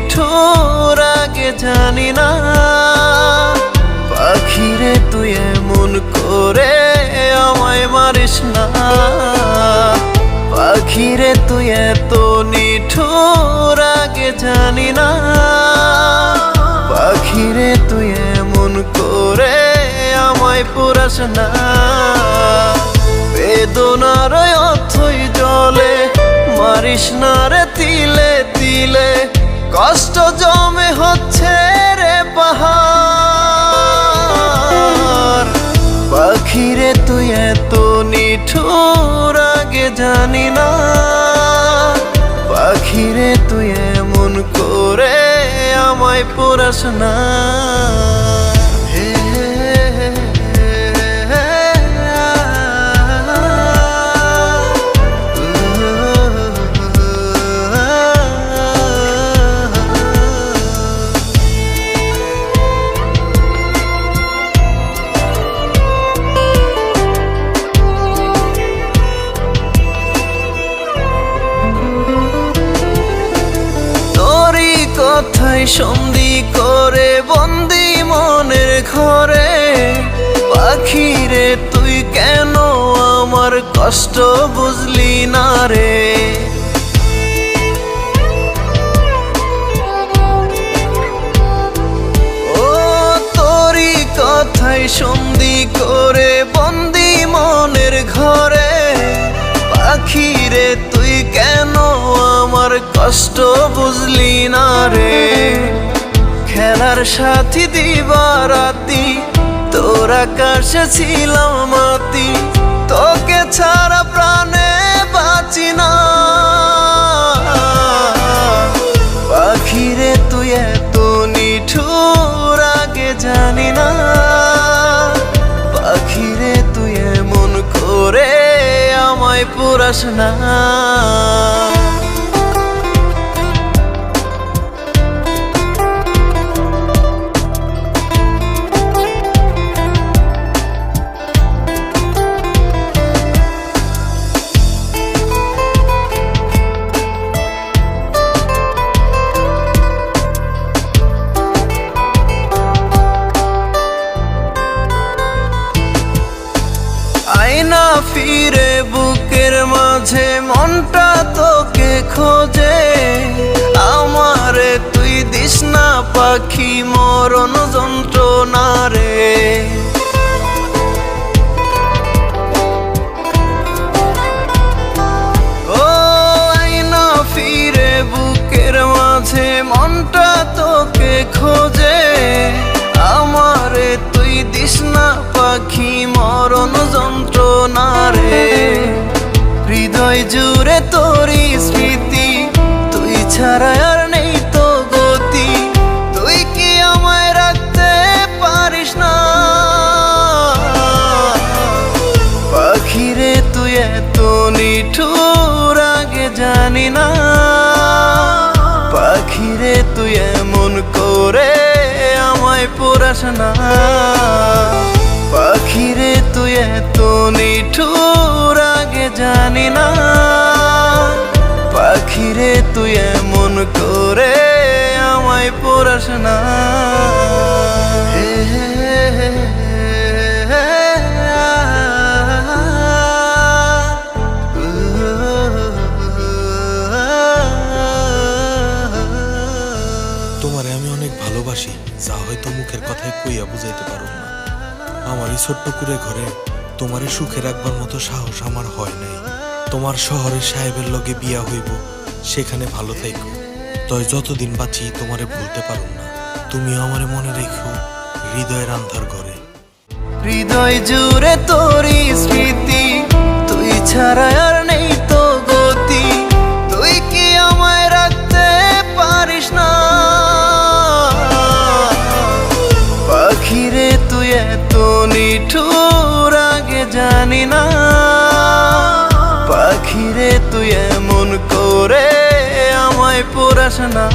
নিঠুর আগে জানি না। পাখিরে তুই এমন করে আমায় মারিস না। পাখিরে তুই এত নিঠুর আগে জানি না। পাখিরে তুই এমন করে আমায় পুরাস না। বেদনার অথই জলে মারিস না রে তিলে তিলে। কষ্ট জমে হচ্ছে রে পাহাড়। পাখিরে তুই এত নিঠুর আগে জানি না। পাখিরে তুই এমন করে আমায় পুরাস না। কথায় সন্ধি করে বন্দি মনের ঘরে। পাখিরে তুই কেন আমার কষ্ট বুঝলি না রে। ও তোরই কথায় সন্ধি করে বন্দি মনের ঘরে। পাখিরে তুই কেন আমার কষ্ট বুঝলি না রে। খেলার সাথী দিবারাতি তোর আকাশে ছিলাম মাতি। তোকে ছাড়া প্রাণে বাঁচি না। পাখিরে তুই এত নিঠুর আগে জানি না। পাখিরে তুই এমন করে আমায় পুরাস না। আয়না ফিরে বুকের মাঝে মনটা তোকে খোঁজে। আমারে তুই দিস না পাখি মরণ যন্ত্রণা রে। ও আয়না ফিরে বুকের মাঝে মনটা তোকে খোঁজে। আমারে তুই দিস না পাখি মরণ যন্ত্রণা রে। হৃদয় জুড়ে তোরই স্মৃতি তুই ছাড়া আর নেই তো গতি। তুই কি আমায় রাখতে পারিস না। পাখিরে তুই এত নিঠুর আগে জানি না। পাখিরে তুই এমন করে আমায় পুরাস না। পাখিরে তুই এত নিঠুর আগে জানি না। পাখিরে তুই এমন করে আমায় পুরাস না। তোমারে আমি অনেক ভালোবাসি, যা হয়তো মুখের কথায় কইয়া বুঝাইতে পারো না। আমার এই ছোট্ট কুড়ে ঘরে তোমারে সুখে রাখবার মতো সাহস আমার হয় নাই। তোমার শহরের সাহেবের লগে বিয়া হইব, সেখানে ভালো থাইকো। তয় যতদিন বাঁচি তোমারে ভুলতে পারো না। তুমিও আমারে মনে রেখো হৃদয়ের আন্ধার ঘরে। হৃদয় জুড়ে তোরই স্মৃতি তুই ছাড়া আর নেই তো গতি। তুই কি আমায় রাখতে পারিস না। পাখিরে তুই এত নিঠুর আগে জানি না। পাখিরে তুই এমন করে আমায় পুরাস না।